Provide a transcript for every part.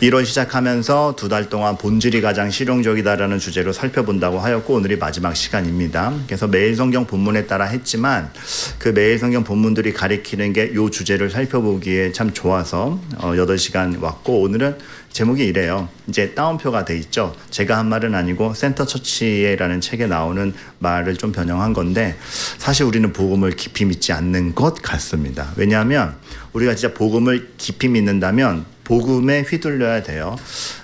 1월 시작하면서 2달 동안 본질이 가장 실용적이다라는 주제로 살펴본다고 하였고 오늘이 마지막 시간입니다. 그래서 매일 성경 본문에 따라 했지만 그 매일 성경 본문들이 가리키는 게 이 주제를 살펴보기에 참 좋아서 8시간 왔고 오늘은 제목이 이래요. 이제 따옴표가 돼 있죠. 제가 한 말은 아니고 센터 처치라는 책에 나오는 말을 좀 변형한 건데 사실 우리는 복음을 깊이 믿지 않는 것 같습니다. 왜냐하면 우리가 진짜 복음을 깊이 믿는다면 복음에 휘둘려야 돼요.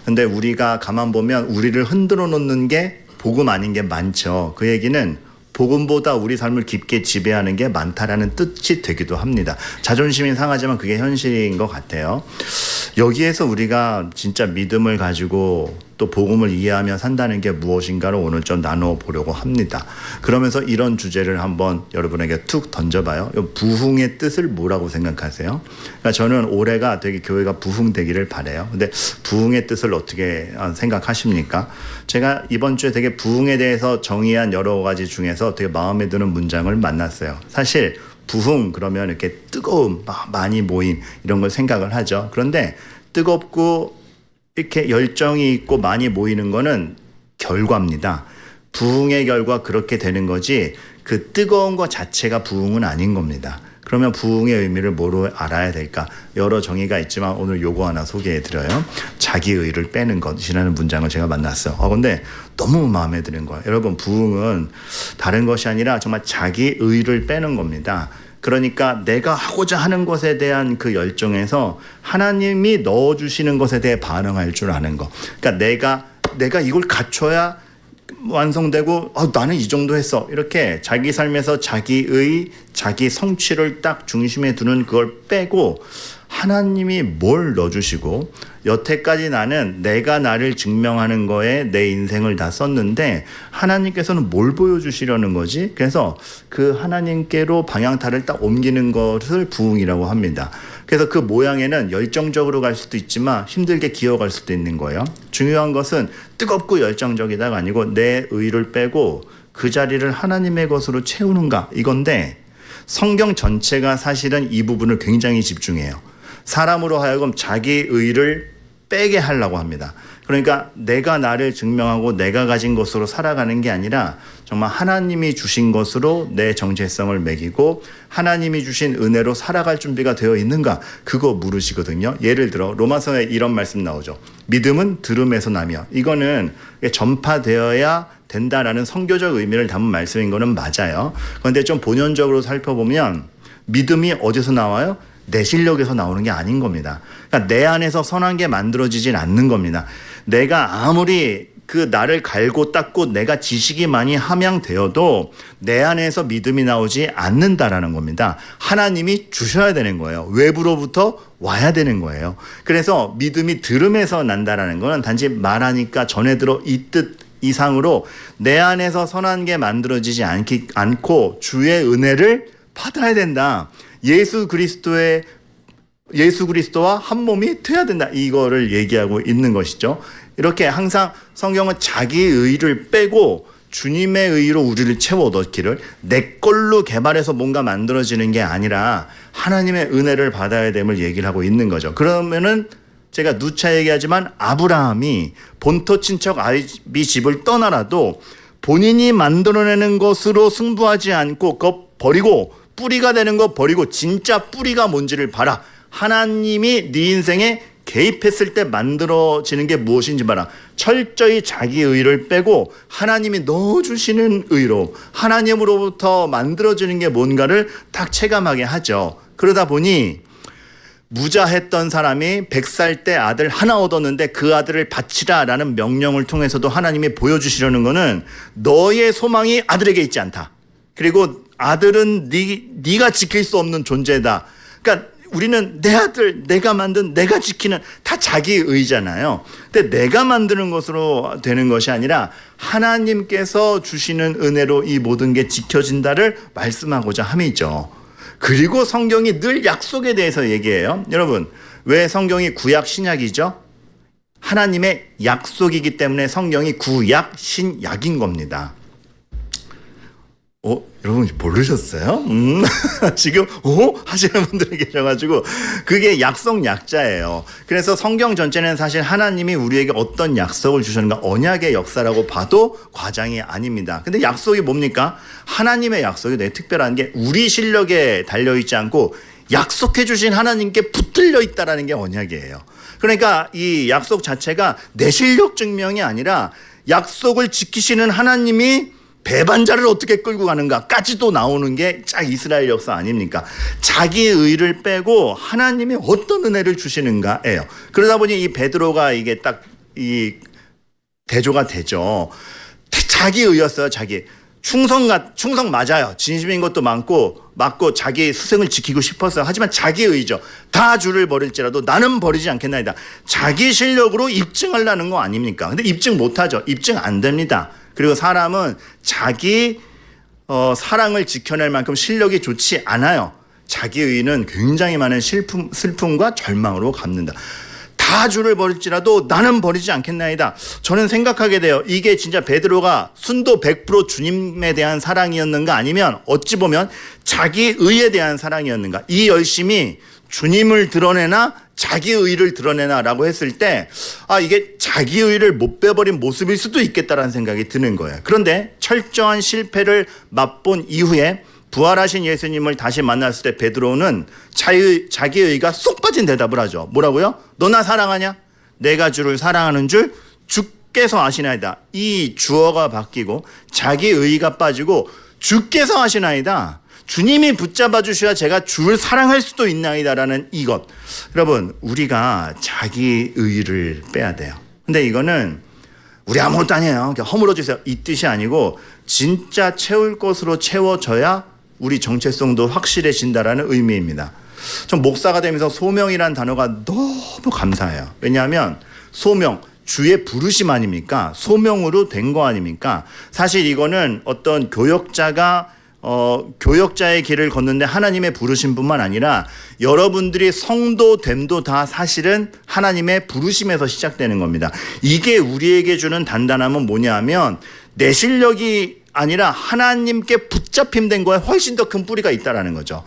근데 우리가 가만 보면 우리를 흔들어 놓는 게 복음 아닌 게 많죠. 그 얘기는 복음보다 우리 삶을 깊게 지배하는 게 많다라는 뜻이 되기도 합니다. 자존심이 상하지만 그게 현실인 것 같아요. 여기에서 우리가 진짜 믿음을 가지고 또 복음을 이해하며 산다는 게 무엇인가를 오늘 좀 나눠보려고 합니다. 그러면서 이런 주제를 한번 여러분에게 툭 던져봐요. 부흥의 뜻을 뭐라고 생각하세요? 그러니까 저는 올해가 되게 교회가 부흥되기를 바라요. 근데 부흥의 뜻을 어떻게 생각하십니까? 제가 이번 주에 되게 부흥에 대해서 정의한 여러 가지 중에서 되게 마음에 드는 문장을 만났어요. 사실 부흥 그러면 이렇게 뜨거움, 많이 모임 이런 걸 생각을 하죠. 그런데 뜨겁고 이렇게 열정이 있고 많이 모이는 거는 결과입니다. 부흥의 결과 그렇게 되는 거지 그 뜨거운 것 자체가 부흥은 아닌 겁니다. 그러면 부흥의 의미를 뭐로 알아야 될까? 여러 정의가 있지만 오늘 요거 하나 소개해 드려요. 자기의를 빼는 것이라는 문장을 제가 만났어요. 근데 너무 마음에 드는 거예요. 여러분 부흥은 다른 것이 아니라 정말 자기의를 빼는 겁니다. 그러니까 내가 하고자 하는 것에 대한 그 열정에서 하나님이 넣어주시는 것에 대해 반응할 줄 아는 거. 그러니까 내가 이걸 갖춰야 완성되고 나는 이 정도 했어. 이렇게 자기 삶에서 자기의 자기 성취를 딱 중심에 두는 그걸 빼고 하나님이 뭘 넣어주시고 여태까지 나는 내가 나를 증명하는 거에 내 인생을 다 썼는데 하나님께서는 뭘 보여주시려는 거지? 그래서 그 하나님께로 방향타를 딱 옮기는 것을 부흥이라고 합니다. 그래서 그 모양에는 열정적으로 갈 수도 있지만 힘들게 기어갈 수도 있는 거예요. 중요한 것은 뜨겁고 열정적이다가 아니고 내 의를 빼고 그 자리를 하나님의 것으로 채우는가 이건데 성경 전체가 사실은 이 부분을 굉장히 집중해요. 사람으로 하여금 자기 의를 빼게 하려고 합니다. 그러니까 내가 나를 증명하고 내가 가진 것으로 살아가는 게 아니라 정말 하나님이 주신 것으로 내 정체성을 매기고 하나님이 주신 은혜로 살아갈 준비가 되어 있는가 그거 물으시거든요. 예를 들어 로마서에 이런 말씀 나오죠. 믿음은 들음에서 나며 이거는 전파되어야 된다라는 성교적 의미를 담은 말씀인 거는 맞아요. 그런데 좀 본연적으로 살펴보면 믿음이 어디서 나와요? 내 실력에서 나오는 게 아닌 겁니다. 그러니까 내 안에서 선한 게 만들어지진 않는 겁니다. 내가 아무리 그 나를 갈고 닦고 내가 지식이 많이 함양되어도 내 안에서 믿음이 나오지 않는다라는 겁니다. 하나님이 주셔야 되는 거예요. 외부로부터 와야 되는 거예요. 그래서 믿음이 들음에서 난다라는 거는 단지 말하니까 전에 들어 이 뜻 이상으로 내 안에서 선한 게 만들어지지 않고 주의 은혜를 받아야 된다. 예수 그리스도와 한 몸이 돼야 된다. 이거를 얘기하고 있는 것이죠. 이렇게 항상 성경은 자기 의를 빼고 주님의 의로 우리를 채워 넣기를 내 걸로 개발해서 뭔가 만들어지는 게 아니라 하나님의 은혜를 받아야 됨을 얘기를 하고 있는 거죠. 그러면은 제가 누차 얘기하지만 아브라함이 본토 친척 아비 집을 떠나라도 본인이 만들어내는 것으로 승부하지 않고 그거 버리고 뿌리가 되는 거 버리고 진짜 뿌리가 뭔지를 봐라. 하나님이 네 인생에 개입했을 때 만들어지는 게 무엇인지 봐라. 철저히 자기 의를 빼고 하나님이 넣어주시는 의로 하나님으로부터 만들어지는 게 뭔가를 딱 체감하게 하죠. 그러다 보니 무자했던 사람이 100살 때 아들 하나 얻었는데 그 아들을 바치라 라는 명령을 통해서도 하나님이 보여주시려는 거는 너의 소망이 아들에게 있지 않다. 그리고 아들은 네가 지킬 수 없는 존재다. 그러니까 우리는 내 아들, 내가 만든, 내가 지키는 다 자기 의잖아요. 근데 내가 만드는 것으로 되는 것이 아니라 하나님께서 주시는 은혜로 이 모든 게 지켜진다를 말씀하고자 함이죠. 그리고 성경이 늘 약속에 대해서 얘기해요. 여러분, 왜 성경이 구약 신약이죠? 하나님의 약속이기 때문에 성경이 구약 신약인 겁니다. 여러분 모르셨어요? 지금 하시는 분들이 계셔가지고 그게 약속 약자예요. 그래서 성경 전체는 사실 하나님이 우리에게 어떤 약속을 주셨는가 언약의 역사라고 봐도 과장이 아닙니다. 근데 약속이 뭡니까? 하나님의 약속이 되게 특별한 게 우리 실력에 달려있지 않고 약속해 주신 하나님께 붙들려 있다라는 게 언약이에요. 그러니까 이 약속 자체가 내 실력 증명이 아니라 약속을 지키시는 하나님이 배반자를 어떻게 끌고 가는가까지도 나오는 게 딱 이스라엘 역사 아닙니까? 자기 의를 빼고 하나님이 어떤 은혜를 주시는가예요. 그러다 보니 이 베드로가 이게 딱 이 대조가 되죠. 자기 의였어요. 자기 충성 맞아요. 진심인 것도 맞고 자기 스승을 지키고 싶었어요. 하지만 자기 의죠. 다 주를 버릴지라도 나는 버리지 않겠나이다. 자기 실력으로 입증하려는 거 아닙니까? 근데 입증 못하죠. 입증 안 됩니다. 그리고 사람은 자기 사랑을 지켜낼 만큼 실력이 좋지 않아요. 자기 의는 굉장히 많은 슬픔과 절망으로 갚는다. 다 주를 버릴지라도 나는 버리지 않겠나이다. 저는 생각하게 돼요. 이게 진짜 베드로가 순도 100% 주님에 대한 사랑이었는가 아니면 어찌 보면 자기 의에 대한 사랑이었는가. 이 열심이 주님을 드러내나 자기 의를 드러내나 라고 했을 때 이게 자기 의를 못 빼버린 모습일 수도 있겠다라는 생각이 드는 거예요. 그런데 철저한 실패를 맛본 이후에 부활하신 예수님을 다시 만났을 때 베드로는 자기 의가 쏙 빠진 대답을 하죠. 뭐라고요? 너 나 사랑하냐? 내가 주를 사랑하는 줄 주께서 아시나이다. 이 주어가 바뀌고 자기 의가 빠지고 주께서 아시나이다. 주님이 붙잡아 주셔야 제가 주를 사랑할 수도 있나이다라는 이것. 여러분, 우리가 자기 의를 빼야 돼요. 근데 이거는 우리 아무것도 아니에요. 허물어 주세요. 이 뜻이 아니고 진짜 채울 것으로 채워져야 우리 정체성도 확실해진다라는 의미입니다. 전 목사가 되면서 소명이라는 단어가 너무 감사해요. 왜냐하면 소명, 주의 부르심 아닙니까? 소명으로 된 거 아닙니까? 사실 이거는 어떤 교역자의 길을 걷는데 하나님의 부르심뿐만 아니라 여러분들이 성도됨도 다 사실은 하나님의 부르심에서 시작되는 겁니다. 이게 우리에게 주는 단단함은 뭐냐 하면 내 실력이 아니라 하나님께 붙잡힘된 거에 훨씬 더 큰 뿌리가 있다라는 거죠.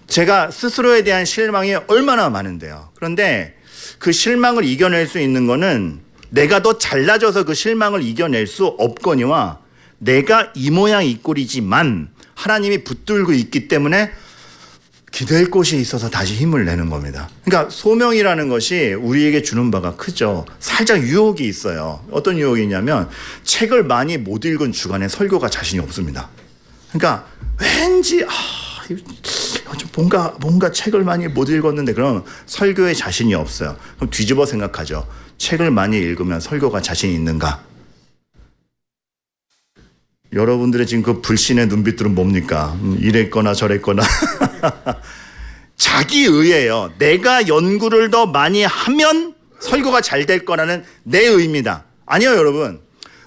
제가 스스로에 대한 실망이 얼마나 많은데요. 그런데 그 실망을 이겨낼 수 있는 거는 내가 더 잘나져서 그 실망을 이겨낼 수 없거니와 내가 이 모양 이 꼴이지만 하나님이 붙들고 있기 때문에 기댈 곳이 있어서 다시 힘을 내는 겁니다. 그러니까 소명이라는 것이 우리에게 주는 바가 크죠. 살짝 유혹이 있어요. 어떤 유혹이 있냐면 책을 많이 못 읽은 주간에 설교가 자신이 없습니다. 그러니까 왠지 뭔가 책을 많이 못 읽었는데 그럼 설교에 자신이 없어요. 그럼 뒤집어 생각하죠. 책을 많이 읽으면 설교가 자신이 있는가? 여러분들의 지금 그 불신의 눈빛들은 뭡니까? 이랬거나 저랬거나. 자기 의예요. 내가 연구를 더 많이 하면 설교가 잘 될 거라는 내 의입니다. 아니요, 여러분.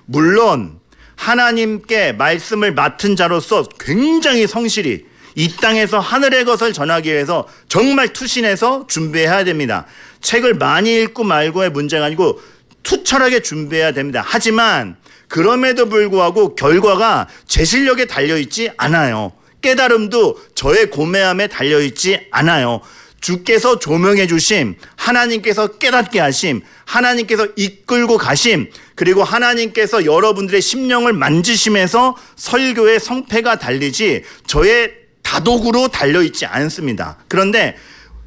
물론 하나님께 말씀을 맡은 자로서 굉장히 성실히 이 땅에서 하늘의 것을 전하기 위해서 정말 투신해서 준비해야 됩니다. 책을 많이 읽고 말고의 문제가 아니고 투철하게 준비해야 됩니다. 하지만 그럼에도 불구하고 결과가 제 실력에 달려있지 않아요. 깨달음도 저의 고매함에 달려있지 않아요. 주께서 조명해 주심, 하나님께서 깨닫게 하심, 하나님께서 이끌고 가심, 그리고 하나님께서 여러분들의 심령을 만지심에서 설교의 성패가 달리지 저의 다독으로 달려있지 않습니다. 그런데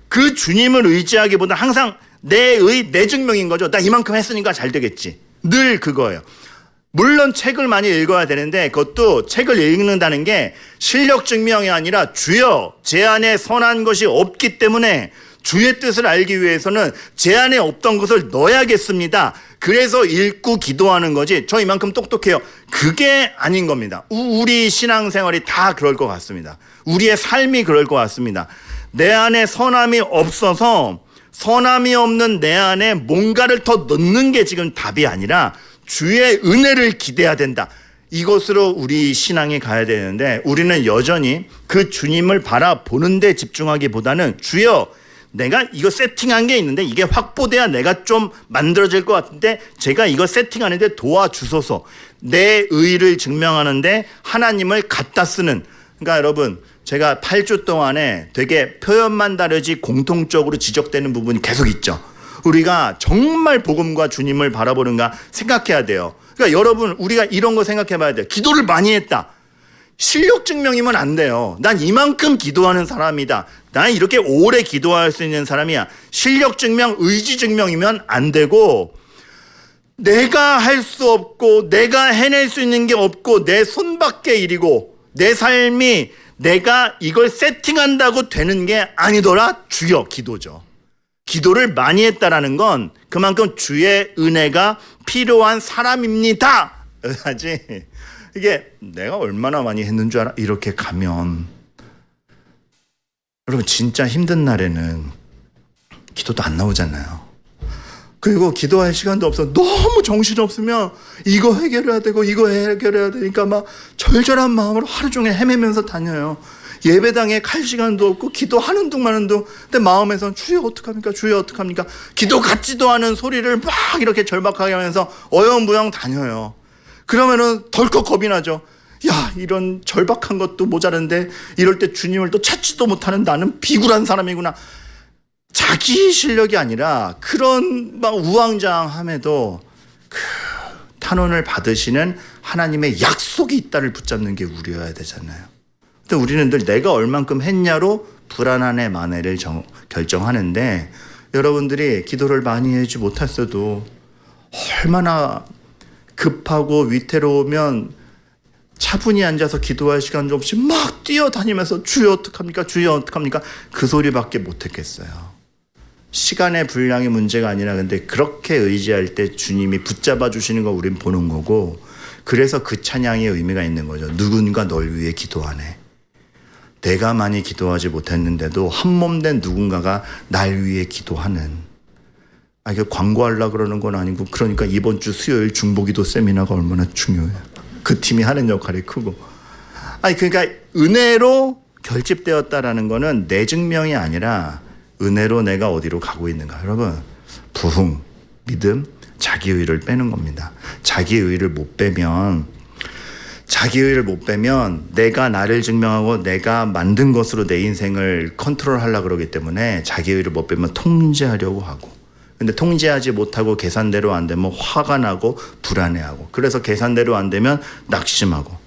그 주님을 의지하기보다 항상 내 증명인 거죠. 나 이만큼 했으니까 잘 되겠지. 늘 그거예요. 물론 책을 많이 읽어야 되는데 그것도 책을 읽는다는 게 실력 증명이 아니라 주여 제 안에 선한 것이 없기 때문에 주의 뜻을 알기 위해서는 제 안에 없던 것을 넣어야겠습니다. 그래서 읽고 기도하는 거지 저 이만큼 똑똑해요. 그게 아닌 겁니다. 우리 신앙생활이 다 그럴 것 같습니다. 우리의 삶이 그럴 것 같습니다. 내 안에 선함이 없어서 선함이 없는 내 안에 뭔가를 더 넣는 게 지금 답이 아니라 주의 은혜를 기대해야 된다. 이것으로 우리 신앙이 가야 되는데 우리는 여전히 그 주님을 바라보는 데 집중하기보다는 주여 내가 이거 세팅한 게 있는데 이게 확보돼야 내가 좀 만들어질 것 같은데 제가 이거 세팅하는데 도와주소서. 내 의를 증명하는데 하나님을 갖다 쓰는. 그러니까 여러분, 제가 8주 동안에 되게 표현만 다르지 공통적으로 지적되는 부분이 계속 있죠. 우리가 정말 복음과 주님을 바라보는가 생각해야 돼요. 그러니까 여러분, 우리가 이런 거 생각해 봐야 돼요. 기도를 많이 했다. 실력 증명이면 안 돼요. 난 이만큼 기도하는 사람이다. 난 이렇게 오래 기도할 수 있는 사람이야. 실력 증명, 의지 증명이면 안 되고, 내가 할 수 없고 내가 해낼 수 있는 게 없고 내 손밖의 일이고 내 삶이 내가 이걸 세팅한다고 되는 게 아니더라. 주여, 기도죠. 기도를 많이 했다라는 건 그만큼 주의 은혜가 필요한 사람입니다. 하지. 이게 내가 얼마나 많이 했는 줄 알아? 이렇게 가면 여러분, 진짜 힘든 날에는 기도도 안 나오잖아요. 그리고 기도할 시간도 없어. 너무 정신이 없으면 이거 해결해야 되고 이거 해결해야 되니까 막 절절한 마음으로 하루 종일 헤매면서 다녀요. 예배당에 갈 시간도 없고 기도하는 둥마는 둥. 근데 마음에선 주여 어떡합니까? 주여 어떡합니까? 기도 같지도 않은 소리를 막 이렇게 절박하게 하면서 어영부영 다녀요. 그러면은 덜컥 겁이 나죠. 야, 이런 절박한 것도 모자란데 이럴 때 주님을 또 찾지도 못하는 나는 비굴한 사람이구나. 자기 실력이 아니라 그런 막 우왕좌왕함에도 그 탄원을 받으시는 하나님의 약속이 있다를 붙잡는 게 우리여야 되잖아요. 근데 우리는 늘 내가 얼만큼 했냐로 불안함의 만회를 결정하는데, 여러분들이 기도를 많이 하지 못했어도 얼마나 급하고 위태로우면 차분히 앉아서 기도할 시간도 없이 막 뛰어다니면서 주여 어떡합니까? 주여 어떡합니까? 그 소리밖에 못했겠어요. 시간의 분량이 문제가 아니라 근데 그렇게 의지할 때 주님이 붙잡아 주시는 거 우린 보는 거고, 그래서 그 찬양의 의미가 있는 거죠. 누군가 널 위해 기도하네. 내가 많이 기도하지 못했는데도 한몸된 누군가가 날 위해 기도하는. 이게 광고하려고 그러는 건 아니고, 그러니까 이번 주 수요일 중보기도 세미나가 얼마나 중요해요. 그 팀이 하는 역할이 크고. 그러니까 은혜로 결집되었다라는 거는 내 증명이 아니라 은혜로 내가 어디로 가고 있는가. 여러분, 부흥, 믿음, 자기의를 빼는 겁니다. 자기의를 못 빼면 내가 나를 증명하고 내가 만든 것으로 내 인생을 컨트롤하려고 그러기 때문에 자기의를 못 빼면 통제하려고 하고, 근데 통제하지 못하고 계산대로 안 되면 화가 나고 불안해하고, 그래서 계산대로 안 되면 낙심하고,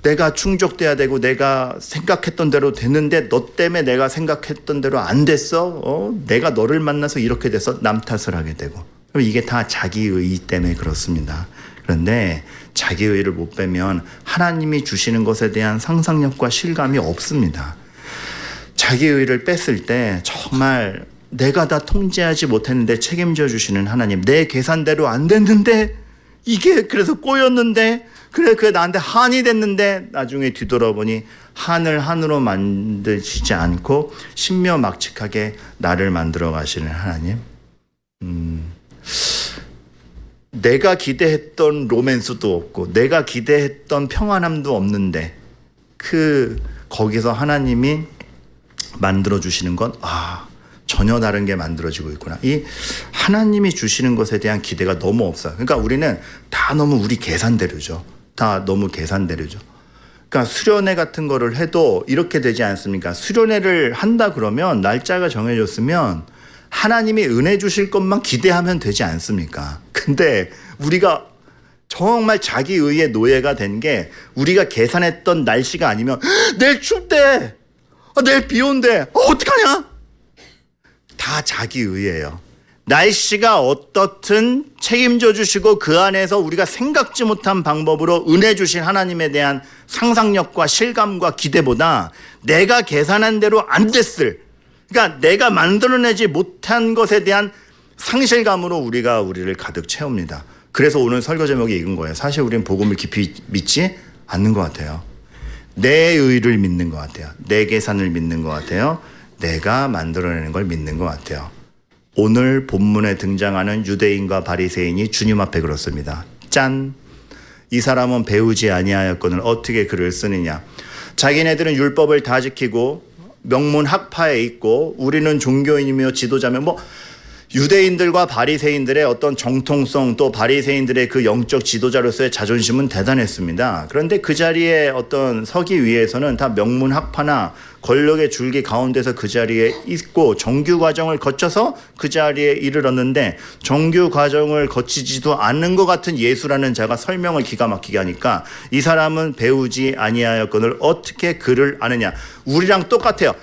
내가 충족돼야 되고 내가 생각했던 대로 됐는데 너 때문에 내가 생각했던 대로 안 됐어. 내가 너를 만나서 이렇게 돼서 남 탓을 하게 되고. 그럼 이게 다 자기의 때문에 그렇습니다. 그런데 자기의를 못 빼면 하나님이 주시는 것에 대한 상상력과 실감이 없습니다. 자기의를 뺐을 때 정말 내가 다 통제하지 못했는데 책임져 주시는 하나님, 내 계산대로 안 됐는데 이게 그래서 꼬였는데 그게 나한테 한이 됐는데 나중에 뒤돌아보니 한을 한으로 만드시지 않고 신묘막측하게 나를 만들어 가시는 하나님. 내가 기대했던 로맨스도 없고 내가 기대했던 평안함도 없는데 거기서 하나님이 만들어 주시는 건 전혀 다른 게 만들어지고 있구나. 이 하나님이 주시는 것에 대한 기대가 너무 없어요. 그러니까 우리는 다 너무 우리 계산대로죠. 그러니까 수련회 같은 거를 해도 이렇게 되지 않습니까? 수련회를 한다 그러면 날짜가 정해졌으면 하나님이 은혜 주실 것만 기대하면 되지 않습니까? 근데 우리가 정말 자기의의 노예가 된 게, 우리가 계산했던 날씨가 아니면 내일 춥대, 내일 비 온대, 어떡하냐? 다 자기의예요. 날씨가 어떻든 책임져 주시고 그 안에서 우리가 생각지 못한 방법으로 은혜 주신 하나님에 대한 상상력과 실감과 기대보다 내가 계산한 대로 안 됐을, 그러니까 내가 만들어내지 못한 것에 대한 상실감으로 우리를 가득 채웁니다. 그래서 오늘 설교 제목이 이건 거예요. 사실 우리는 복음을 깊이 믿지 않는 것 같아요. 내 의를 믿는 것 같아요. 내 계산을 믿는 것 같아요. 내가 만들어내는 걸 믿는 것 같아요. 오늘 본문에 등장하는 유대인과 바리새인이 주님 앞에 그렇습니다. 짠! 이 사람은 배우지 아니하였거늘 어떻게 글을 쓰느냐. 자기네들은 율법을 다 지키고 명문 학파에 있고 우리는 종교인이며 지도자며 뭐 유대인들과 바리새인들의 어떤 정통성 또 바리새인들의 그 영적 지도자로서의 자존심은 대단했습니다. 그런데 그 자리에 어떤 서기 위해서는 다 명문 학파나 권력의 줄기 가운데서 그 자리에 있고 정규 과정을 거쳐서 그 자리에 이르렀는데 정규 과정을 거치지도 않는 것 같은 예수라는 자가 설명을 기가 막히게 하니까 이 사람은 배우지 아니하였거늘 어떻게 그를 아느냐. 우리랑 똑같아요.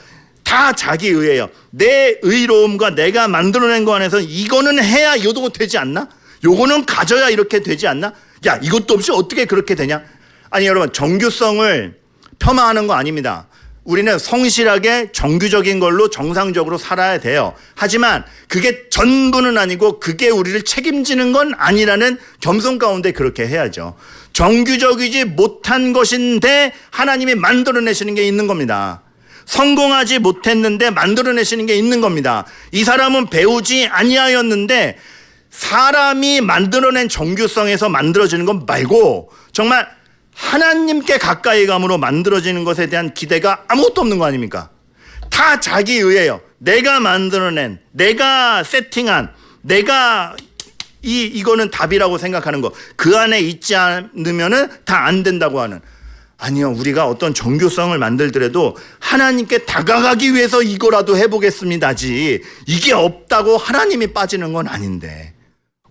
다 자기 의예요. 내 의로움과 내가 만들어낸 거 안에서 이거는 해야 이것도 되지 않나? 요거는 가져야 이렇게 되지 않나? 야, 이것도 없이 어떻게 그렇게 되냐? 아니 여러분, 정규성을 폄하하는 거 아닙니다. 우리는 성실하게 정규적인 걸로 정상적으로 살아야 돼요. 하지만 그게 전부는 아니고 그게 우리를 책임지는 건 아니라는 겸손 가운데 그렇게 해야죠. 정규적이지 못한 것인데 하나님이 만들어내시는 게 있는 겁니다. 성공하지 못했는데 만들어내시는 게 있는 겁니다. 이 사람은 배우지 아니하였는데 사람이 만들어낸 정규성에서 만들어지는 것 말고 정말 하나님께 가까이 감으로 만들어지는 것에 대한 기대가 아무것도 없는 거 아닙니까? 다 자기 의예요. 내가 만들어낸, 내가 세팅한, 내가 이거는 답이라고 생각하는 거. 그 안에 있지 않으면은 다 안 된다고 하는. 아니요, 우리가 어떤 정교성을 만들더라도 하나님께 다가가기 위해서 이거라도 해보겠습니다지 이게 없다고 하나님이 빠지는 건 아닌데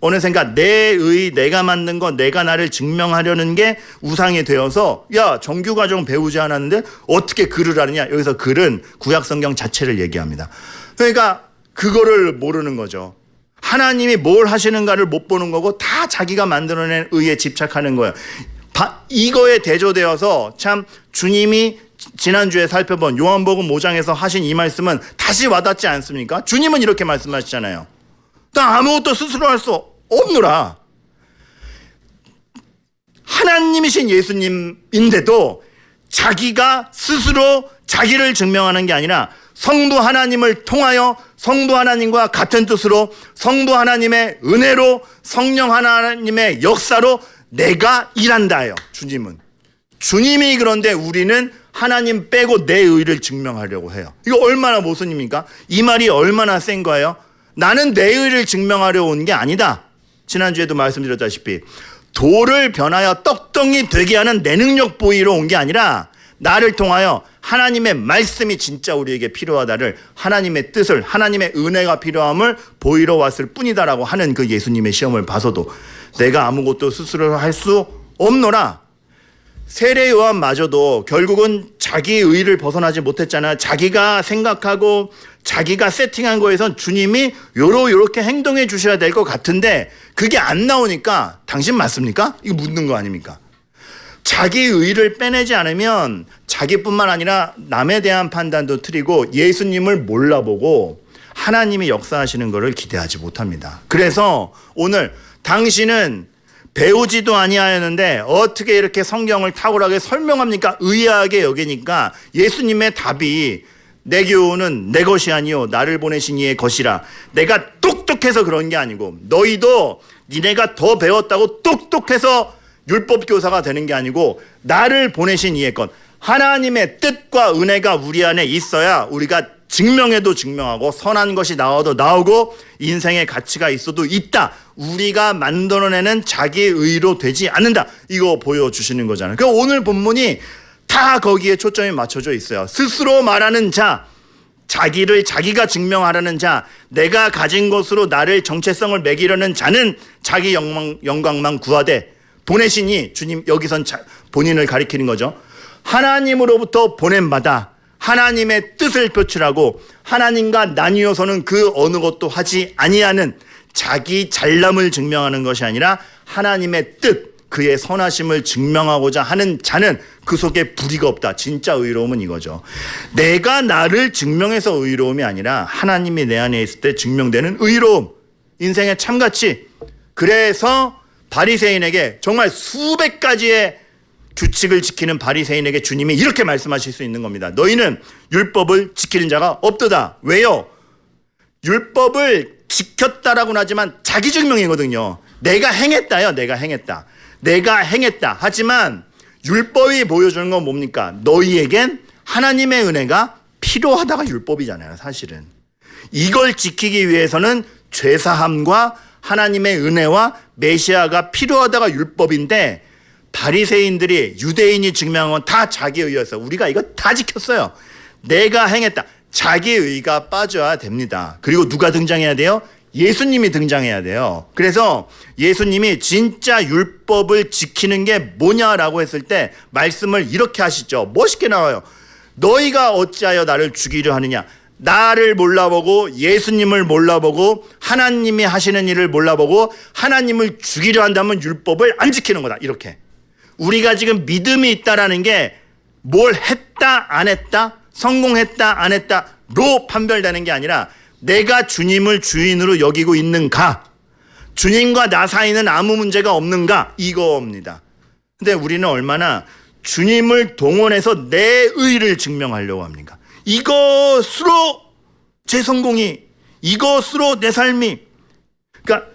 어느샌가 내가 만든 거 내가 나를 증명하려는 게 우상이 되어서 야, 정규과정 배우지 않았는데 어떻게 글을 하느냐. 여기서 글은 구약성경 자체를 얘기합니다. 그러니까 그거를 모르는 거죠. 하나님이 뭘 하시는가를 못 보는 거고 다 자기가 만들어낸 의에 집착하는 거예요. 이거에 대조되어서 참 주님이 지난주에 살펴본 요한복음 5장에서 하신 이 말씀은 다시 와닿지 않습니까? 주님은 이렇게 말씀하시잖아요. 나 아무것도 스스로 할 수 없노라. 하나님이신 예수님인데도 자기가 스스로 자기를 증명하는 게 아니라 성부 하나님을 통하여 성부 하나님과 같은 뜻으로 성부 하나님의 은혜로 성령 하나님의 역사로 내가 일한다예요. 주님이 그런데 우리는 하나님 빼고 내 의를 증명하려고 해요. 이거 얼마나 모순입니까? 이 말이 얼마나 센 거예요? 나는 내 의를 증명하려 온 게 아니다. 지난주에도 말씀드렸다시피 돌을 변하여 떡덩이 되게 하는 내 능력 보이러 온 게 아니라 나를 통하여 하나님의 말씀이 진짜 우리에게 필요하다를 하나님의 뜻을 하나님의 은혜가 필요함을 보이러 왔을 뿐이다라고 하는 그 예수님의 시험을 봐서도 내가 아무것도 스스로 할 수 없노라. 세례 요한마저도 결국은 자기 의를 벗어나지 못했잖아요. 자기가 생각하고 자기가 세팅한 거에선 주님이 요렇게 행동해 주셔야 될 것 같은데 그게 안 나오니까 당신 맞습니까? 이거 묻는 거 아닙니까? 자기 의를 빼내지 않으면 자기뿐만 아니라 남에 대한 판단도 틀리고 예수님을 몰라보고 하나님이 역사하시는 것을 기대하지 못합니다. 그래서 오늘 당신은 배우지도 아니하였는데 어떻게 이렇게 성경을 탁월하게 설명합니까? 의아하게 여기니까 예수님의 답이 내 교훈은 내 것이 아니요 나를 보내신 이의 것이라. 내가 똑똑해서 그런 게 아니고 너희도 니네가 더 배웠다고 똑똑해서 율법 교사가 되는 게 아니고 나를 보내신 이의 것. 하나님의 뜻과 은혜가 우리 안에 있어야 우리가 증명해도 증명하고 선한 것이 나와도 나오고 인생의 가치가 있어도 있다. 우리가 만들어내는 자기 의로 되지 않는다. 이거 보여주시는 거잖아요. 그러니까 오늘 본문이 다 거기에 초점이 맞춰져 있어요. 스스로 말하는 자, 자기를 자기가 증명하려는 자, 내가 가진 것으로 나를 정체성을 매기려는 자는 자기 영광만 구하되 보내시니 주님 여기선 본인을 가리키는 거죠. 하나님으로부터 보냄받아 하나님의 뜻을 표출하고 하나님과 나뉘어서는 그 어느 것도 하지 아니하는 자기 잘남을 증명하는 것이 아니라 하나님의 뜻, 그의 선하심을 증명하고자 하는 자는 그 속에 불의가 없다. 진짜 의로움은 이거죠. 내가 나를 증명해서 의로움이 아니라 하나님이 내 안에 있을 때 증명되는 의로움, 인생의 참가치. 그래서 바리새인에게 정말 수백 가지의 규칙을 지키는 바리새인에게 주님이 이렇게 말씀하실 수 있는 겁니다. 너희는 율법을 지키는 자가 없도다. 왜요? 율법을 지켰다라고는 하지만 자기 증명이거든요. 내가 행했다요. 내가 행했다. 하지만 율법이 보여주는 건 뭡니까? 너희에겐 하나님의 은혜가 필요하다가 율법이잖아요, 사실은. 이걸 지키기 위해서는 죄사함과 하나님의 은혜와 메시아가 필요하다가 율법인데, 바리새인들이, 유대인이 증명한 건 다 자기의였어요. 우리가 이거 다 지켰어요. 내가 행했다. 자기의가 빠져야 됩니다. 그리고 누가 등장해야 돼요? 예수님이 등장해야 돼요. 그래서 예수님이 진짜 율법을 지키는 게 뭐냐라고 했을 때 말씀을 이렇게 하시죠. 멋있게 나와요. 너희가 어찌하여 나를 죽이려 하느냐. 나를 몰라보고 예수님을 몰라보고 하나님이 하시는 일을 몰라보고 하나님을 죽이려 한다면 율법을 안 지키는 거다. 이렇게. 우리가 지금 믿음이 있다라는 게 뭘 했다 안 했다, 성공했다 안 했다로 판별되는 게 아니라 내가 주님을 주인으로 여기고 있는가, 주님과 나 사이는 아무 문제가 없는가, 이거입니다. 근데 우리는 얼마나 주님을 동원해서 내 의를 증명하려고 합니까? 이것으로 제 성공이, 이것으로 내 삶이. 그러니까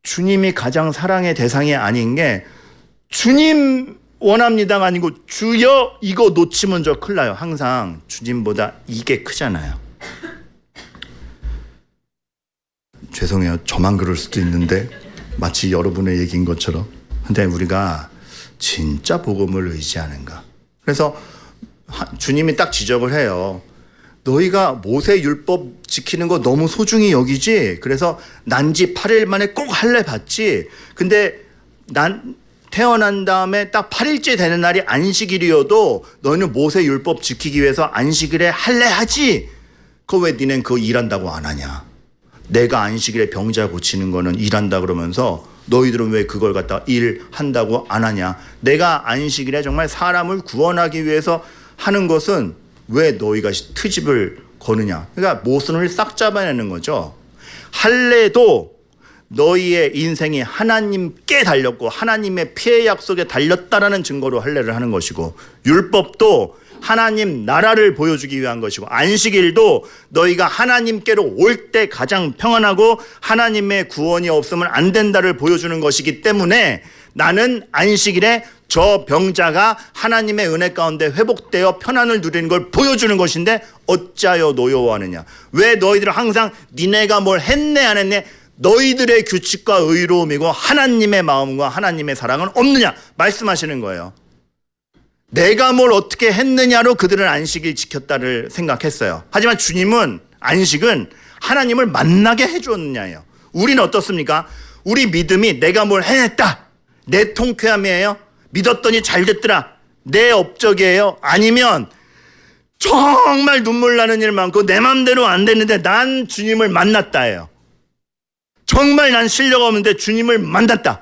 주님이 가장 사랑의 대상이 아닌 게 주님 원합니다가 아니고 주여, 이거 놓치면 저 큰일 나요. 항상 주님보다 이게 크잖아요. 죄송해요. 저만 그럴 수도 있는데 마치 여러분의 얘기인 것처럼. 근데 우리가 진짜 복음을 의지하는가. 그래서 주님이 딱 지적을 해요. 너희가 모세 율법 지키는 거 너무 소중히 여기지. 그래서 난지 8일 만에 꼭 할례 받지. 근데 난 태어난 다음에 딱 8일째 되는 날이 안식일이어도 너희는 모세 율법 지키기 위해서 안식일에 할례 하지. 그거 왜 니넨 그거 일한다고 안 하냐. 내가 안식일에 병자 고치는 거는 일한다 그러면서 너희들은 왜 그걸 갖다가 일한다고 안 하냐. 내가 안식일에 정말 사람을 구원하기 위해서 하는 것은 왜 너희가 트집을 거느냐. 그러니까 모순을 싹 잡아내는 거죠. 할례도 너희의 인생이 하나님께 달렸고 하나님의 피의 약속에 달렸다라는 증거로 할례를 하는 것이고, 율법도 하나님 나라를 보여주기 위한 것이고, 안식일도 너희가 하나님께로 올 때 가장 평안하고 하나님의 구원이 없으면 안 된다를 보여주는 것이기 때문에 나는 안식일에 저 병자가 하나님의 은혜 가운데 회복되어 편안을 누리는 걸 보여주는 것인데 어찌하여 노여워하느냐. 왜 너희들은 항상 니네가 뭘 했네 안 했네, 너희들의 규칙과 의로움이고 하나님의 마음과 하나님의 사랑은 없느냐 말씀하시는 거예요. 내가 뭘 어떻게 했느냐로 그들은 안식일 지켰다를 생각했어요. 하지만 주님은 안식은 하나님을 만나게 해주었느냐예요. 우리는 어떻습니까? 우리 믿음이 내가 뭘 해냈다, 내 통쾌함이에요, 믿었더니 잘 됐더라, 내 업적이에요, 아니면 정말 눈물 나는 일 많고 내 맘대로 안 됐는데 난 주님을 만났다예요. 정말 난 실력 없는데 주님을 만났다.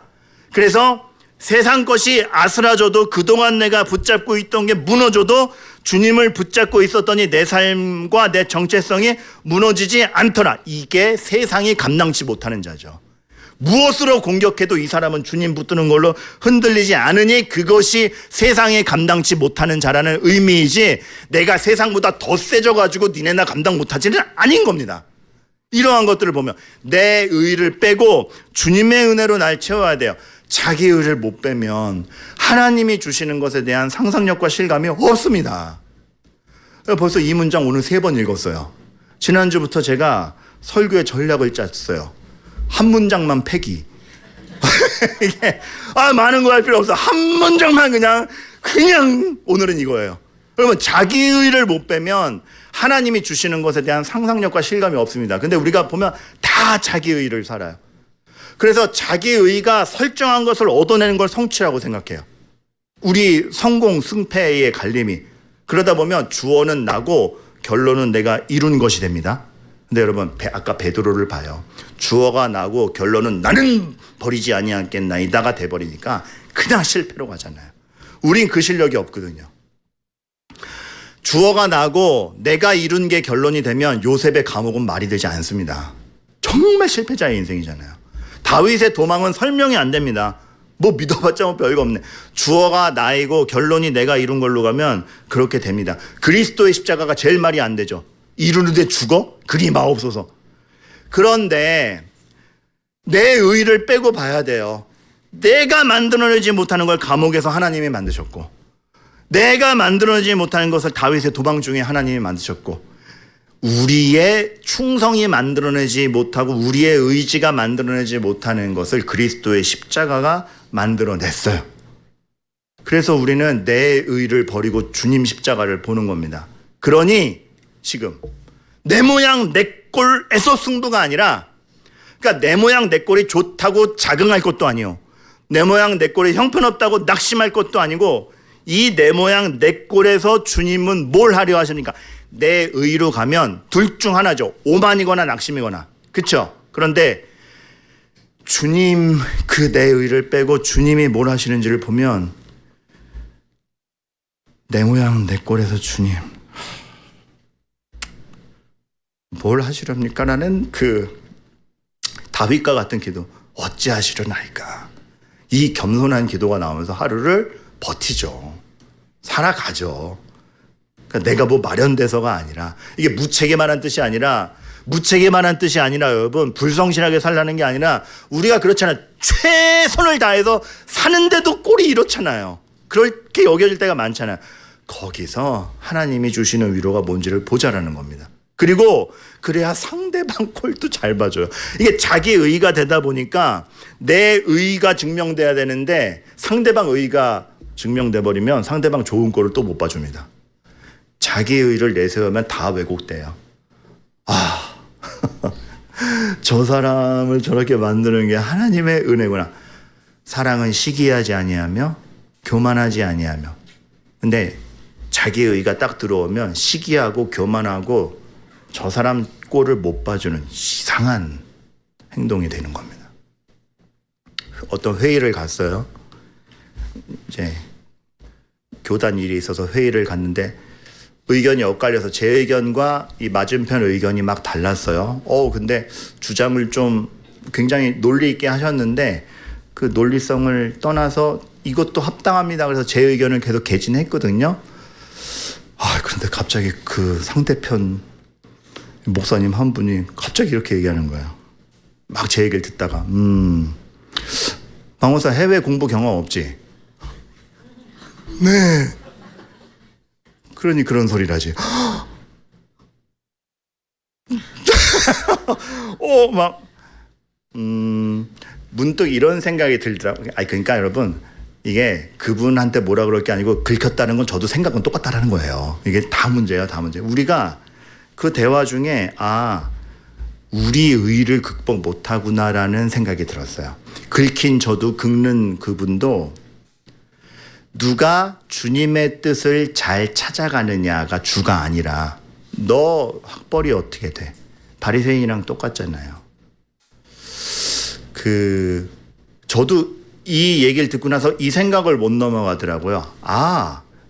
그래서 세상 것이 아스라져도, 그동안 내가 붙잡고 있던 게 무너져도 주님을 붙잡고 있었더니 내 삶과 내 정체성이 무너지지 않더라. 이게 세상이 감당치 못하는 자죠. 무엇으로 공격해도 이 사람은 주님 붙드는 걸로 흔들리지 않으니 그것이 세상에 감당치 못하는 자라는 의미이지, 내가 세상보다 더 세져가지고 니네 나 감당 못하지는 아닌 겁니다. 이러한 것들을 보면 내 의를 빼고 주님의 은혜로 날 채워야 돼요. 자기 의를 못 빼면 하나님이 주시는 것에 대한 상상력과 실감이 없습니다. 벌써 이 문장 오늘 3번 읽었어요. 지난주부터 제가 설교의 전략을 짰어요. 한 문장만 패기. 이게 많은 거 할 필요 없어. 한 문장만 그냥 오늘은 이거예요. 그러면 자기 의를 못 빼면 하나님이 주시는 것에 대한 상상력과 실감이 없습니다. 근데 우리가 보면 다 자기 의를 살아요. 그래서 자기 의가 설정한 것을 얻어내는 걸 성취라고 생각해요. 우리 성공 승패의 갈림이. 그러다 보면 주어는 나고 결론은 내가 이룬 것이 됩니다. 근데 여러분 아까 베드로를 봐요. 주어가 나고 결론은 나는 버리지 아니하겠나이다가 돼버리니까 그냥 실패로 가잖아요. 우린 그 실력이 없거든요. 주어가 나고 내가 이룬 게 결론이 되면 요셉의 감옥은 말이 되지 않습니다. 정말 실패자의 인생이잖아요. 다윗의 도망은 설명이 안 됩니다. 뭐 믿어봤자 뭐 별거 없네. 주어가 나이고 결론이 내가 이룬 걸로 가면 그렇게 됩니다. 그리스도의 십자가가 제일 말이 안 되죠. 이루는데 죽어? 그리 마옵소서. 그런데 내 의를 빼고 봐야 돼요. 내가 만들어내지 못하는 걸 감옥에서 하나님이 만드셨고, 내가 만들어내지 못하는 것을 다윗의 도방 중에 하나님이 만드셨고, 우리의 충성이 만들어내지 못하고 우리의 의지가 만들어내지 못하는 것을 그리스도의 십자가가 만들어냈어요. 그래서 우리는 내 의를 버리고 주님 십자가를 보는 겁니다. 그러니 지금 내 모양 내 꼴에서 승부가 아니라, 그러니까 내 모양 내 꼴이 좋다고 자긍할 것도 아니요, 내 모양 내 꼴이 형편없다고 낙심할 것도 아니고, 이 내 모양 내 꼴에서 주님은 뭘 하려 하십니까? 내 의로 가면 둘 중 하나죠. 오만이거나 낙심이거나. 그렇죠? 그런데 주님 그 내 의를 빼고 주님이 뭘 하시는지를 보면, 내 모양 내 꼴에서 주님 뭘 하시렵니까? 라는 그 다윗과 같은 기도, 어찌하시려나이까. 이 겸손한 기도가 나오면서 하루를 버티죠. 살아가죠. 그러니까 내가 뭐 마련돼서가 아니라, 이게 무책임한 뜻이 아니라, 여러분, 불성실하게 살라는 게 아니라, 우리가 그렇잖아요. 최선을 다해서 사는데도 꼴이 이렇잖아요. 그렇게 여겨질 때가 많잖아요. 거기서 하나님이 주시는 위로가 뭔지를 보자라는 겁니다. 그리고 그래야 상대방 꼴도 잘 봐줘요. 이게 자기 의가 되다 보니까 내 의가 증명돼야 되는데, 상대방 의가 증명돼 버리면 상대방 좋은 꼴을 또 못 봐줍니다. 자기 의를 내세우면 다 왜곡돼요. 저 사람을 저렇게 만드는 게 하나님의 은혜구나. 사랑은 시기하지 아니하며 교만하지 아니하며. 근데 자기 의가 딱 들어오면 시기하고 교만하고 저 사람 꼴을 못 봐주는 이상한 행동이 되는 겁니다. 어떤 회의를 갔어요. 이제 교단 일이 있어서 회의를 갔는데 의견이 엇갈려서 제 의견과 이 맞은편 의견이 막 달랐어요. 근데 주장을 좀 굉장히 논리 있게 하셨는데, 그 논리성을 떠나서 이것도 합당합니다. 그래서 제 의견을 계속 개진했거든요. 그런데 갑자기 그 상대편 목사님 한 분이 갑자기 이렇게 얘기하는 거예요. 막 제 얘기를 듣다가, 박목사 해외 공부 경험 없지? 네. 그러니 그런 소리를 하지. 문득 이런 생각이 들더라고요. 그러니까 여러분, 이게 그분한테 뭐라 그럴 게 아니고, 긁혔다는 건 저도 생각은 똑같다라는 거예요. 이게 다 문제예요, 다 문제. 우리가 그 대화 중에, 우리 의를 극복 못하구나라는 생각이 들었어요. 긁힌 저도, 긁는 그분도, 누가 주님의 뜻을 잘 찾아가느냐가 주가 아니라, 너 학벌이 어떻게 돼? 바리새인이랑 똑같잖아요. 저도 이 얘기를 듣고 나서 이 생각을 못 넘어가더라고요.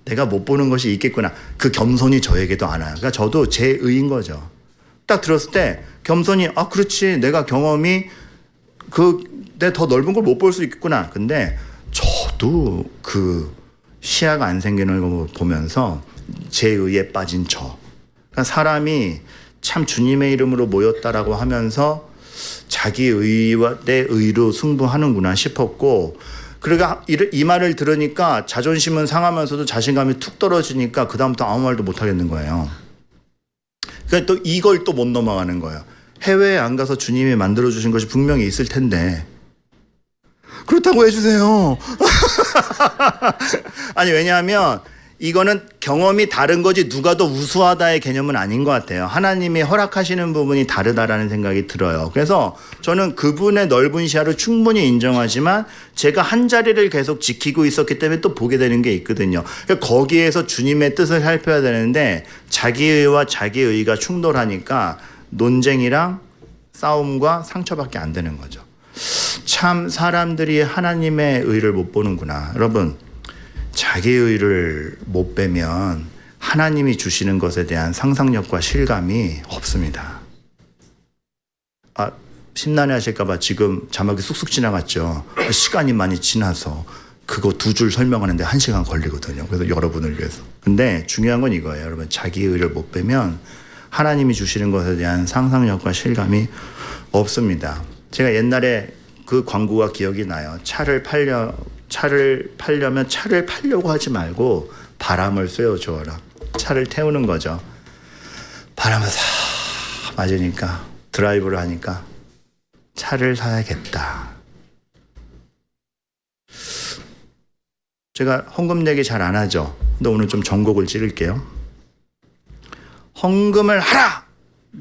내가 못 보는 것이 있겠구나. 그 겸손이 저에게도 안 와요. 그러니까 저도 제 의인 거죠. 딱 들었을 때 겸손이, 그렇지, 내가 경험이 내 더 넓은 걸 못 볼 수 있겠구나. 근데 저도 그 시야가 안 생기는 걸 보면서 제 의에 빠진 그러니까 사람이 참 주님의 이름으로 모였다라고 하면서 자기 의와 내 의로 승부하는구나 싶었고, 그러니까 이 말을 들으니까 자존심은 상하면서도 자신감이 툭 떨어지니까 그다음부터 아무 말도 못 하겠는 거예요. 그러니까 또 이걸 또 못 넘어가는 거예요. 해외에 안 가서 주님이 만들어주신 것이 분명히 있을 텐데, 그렇다고 해주세요. 아니, 왜냐하면 이거는 경험이 다른 거지 누가 더 우수하다의 개념은 아닌 것 같아요. 하나님이 허락하시는 부분이 다르다라는 생각이 들어요. 그래서 저는 그분의 넓은 시야를 충분히 인정하지만, 제가 한 자리를 계속 지키고 있었기 때문에 또 보게 되는 게 있거든요. 그러니까 거기에서 주님의 뜻을 살펴야 되는데, 자기의와 자기의가 충돌하니까 논쟁이랑 싸움과 상처밖에 안 되는 거죠. 참 사람들이 하나님의 의를 못 보는구나. 여러분, 자기의 의를 못 빼면 하나님이 주시는 것에 대한 상상력과 실감이 없습니다. 심란해 하실까봐 지금 자막이 쑥쑥 지나갔죠. 시간이 많이 지나서 그거 2줄 설명하는데 1시간 걸리거든요. 그래서 여러분을 위해서. 근데 중요한 건 이거예요. 여러분, 자기의 의를 못 빼면 하나님이 주시는 것에 대한 상상력과 실감이 없습니다. 제가 옛날에 그 광고가 기억이 나요. 차를 팔려면 차를 팔려고 하지 말고 바람을 쐬어 주어라. 차를 태우는 거죠. 바람을 싹 맞으니까 드라이브를 하니까 차를 사야겠다. 제가 헌금 얘기 잘 안 하죠. 근데 오늘 좀 전곡을 찌를게요. 헌금을 하라!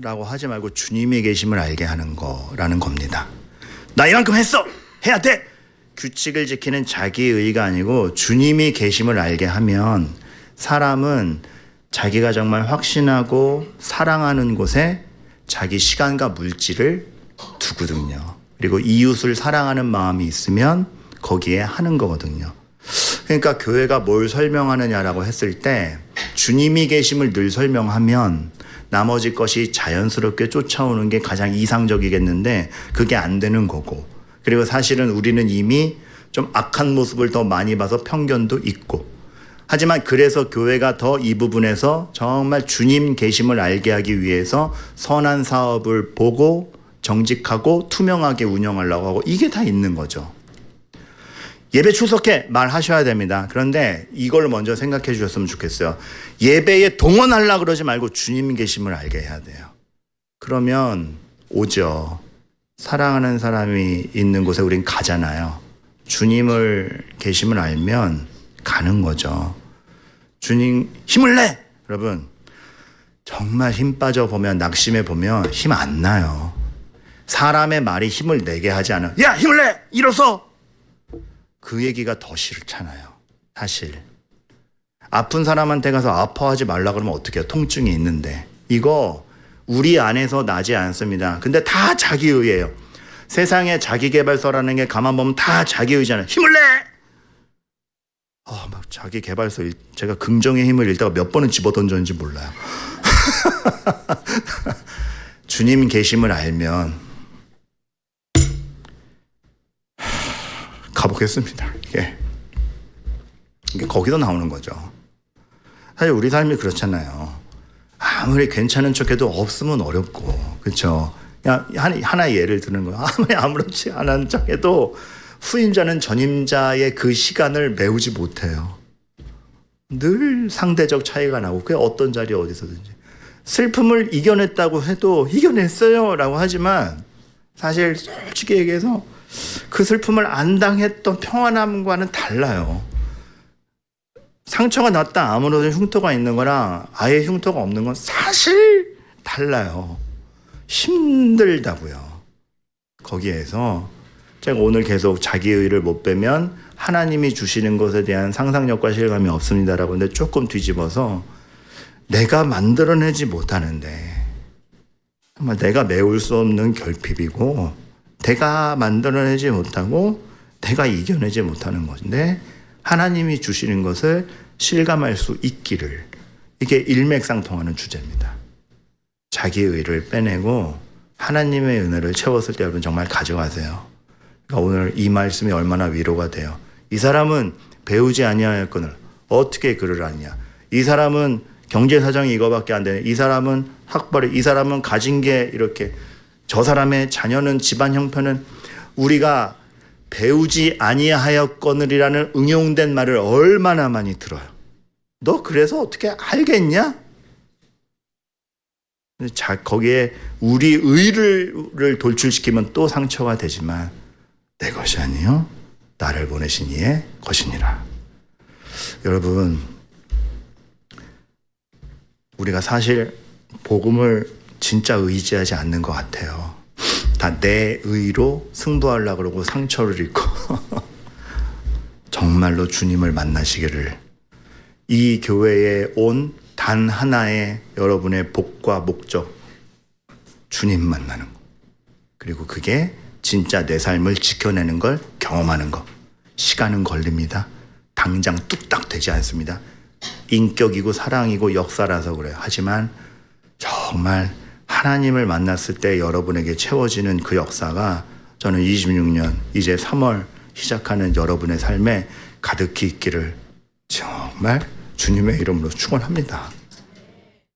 라고 하지 말고 주님이 계심을 알게 하는 거라는 겁니다. 나 이만큼 했어! 해야 돼! 규칙을 지키는 자기의가 아니고 주님이 계심을 알게 하면 사람은 자기가 정말 확신하고 사랑하는 곳에 자기 시간과 물질을 두거든요. 그리고 이웃을 사랑하는 마음이 있으면 거기에 하는 거거든요. 그러니까 교회가 뭘 설명하느냐라고 했을 때 주님이 계심을 늘 설명하면 나머지 것이 자연스럽게 쫓아오는 게 가장 이상적이겠는데 그게 안 되는 거고, 그리고 사실은 우리는 이미 좀 악한 모습을 더 많이 봐서 편견도 있고, 하지만 그래서 교회가 더 이 부분에서 정말 주님 계심을 알게 하기 위해서 선한 사업을 보고 정직하고 투명하게 운영하려고 하고, 이게 다 있는 거죠. 예배 출석해 말하셔야 됩니다. 그런데 이걸 먼저 생각해 주셨으면 좋겠어요. 예배에 동원하려고 그러지 말고 주님 계심을 알게 해야 돼요. 그러면 오죠. 사랑하는 사람이 있는 곳에 우린 가잖아요. 주님을 계심을 알면 가는 거죠. 주님 힘을 내! 여러분, 정말 힘 빠져 보면, 낙심해 보면 힘 안 나요. 사람의 말이 힘을 내게 하지 않아. 야, 힘을 내! 일어서! 그 얘기가 더 싫잖아요. 사실 아픈 사람한테 가서 아파하지 말라 그러면 어떻게 해요? 통증이 있는데. 이거 우리 안에서 나지 않습니다. 근데 다 자기의예요. 세상에 자기개발서라는 게 가만 보면 다 자기의잖아요. 힘을 내! 막 자기개발서, 제가 긍정의 힘을 읽다가 몇 번은 집어던졌는지 몰라요. 주님 계심을 알면 가보겠습니다. 이게 거기서 나오는 거죠. 사실 우리 삶이 그렇잖아요. 아무리 괜찮은 척해도 없으면 어렵고, 그렇죠? 그냥 하나의 예를 드는 거예요. 아무리 아무렇지 않은 척해도 후임자는 전임자의 그 시간을 메우지 못해요. 늘 상대적 차이가 나고, 그게 어떤 자리에 어디서든지. 슬픔을 이겨냈다고 해도 이겨냈어요 라고 하지만 사실 솔직히 얘기해서 그 슬픔을 안 당했던 평안함과는 달라요. 상처가 났다 아무런 흉터가 있는 거랑 아예 흉터가 없는 건 사실 달라요. 힘들다고요. 거기에서 제가 오늘 계속 자기의를 못 빼면 하나님이 주시는 것에 대한 상상력과 실감이 없습니다라고 하는데, 조금 뒤집어서 내가 만들어내지 못하는데, 정말 내가 메울 수 없는 결핍이고 내가 만들어내지 못하고 내가 이겨내지 못하는 것인데 하나님이 주시는 것을 실감할 수 있기를, 이게 일맥상통하는 주제입니다. 자기의를 빼내고 하나님의 은혜를 채웠을 때 여러분 정말 가져가세요. 그러니까 오늘 이 말씀이 얼마나 위로가 돼요. 이 사람은 배우지 아니하였거늘 어떻게 그를 아냐. 이 사람은 경제 사정이 이거밖에 안 되네. 이 사람은 학벌이, 이 사람은 가진 게 이렇게, 저 사람의 자녀는 집안 형편은. 우리가 배우지 아니하였거늘이라는 응용된 말을 얼마나 많이 들어요. 너 그래서 어떻게 알겠냐? 거기에 우리 의를 돌출시키면 또 상처가 되지만 내 것이 아니요 나를 보내신 이의 것이니라. 여러분, 우리가 사실 복음을 진짜 의지하지 않는 것 같아요. 다 내 의로 승부하려고 그러고 상처를 입고 정말로 주님을 만나시기를, 이 교회에 온 단 하나의 여러분의 복과 목적, 주님 만나는 거, 그리고 그게 진짜 내 삶을 지켜내는 걸 경험하는 거. 시간은 걸립니다. 당장 뚝딱 되지 않습니다. 인격이고 사랑이고 역사라서 그래요. 하지만 정말 하나님을 만났을 때 여러분에게 채워지는 그 역사가 저는 26년 이제 3월 시작하는 여러분의 삶에 가득히 있기를 정말 주님의 이름으로 축원합니다.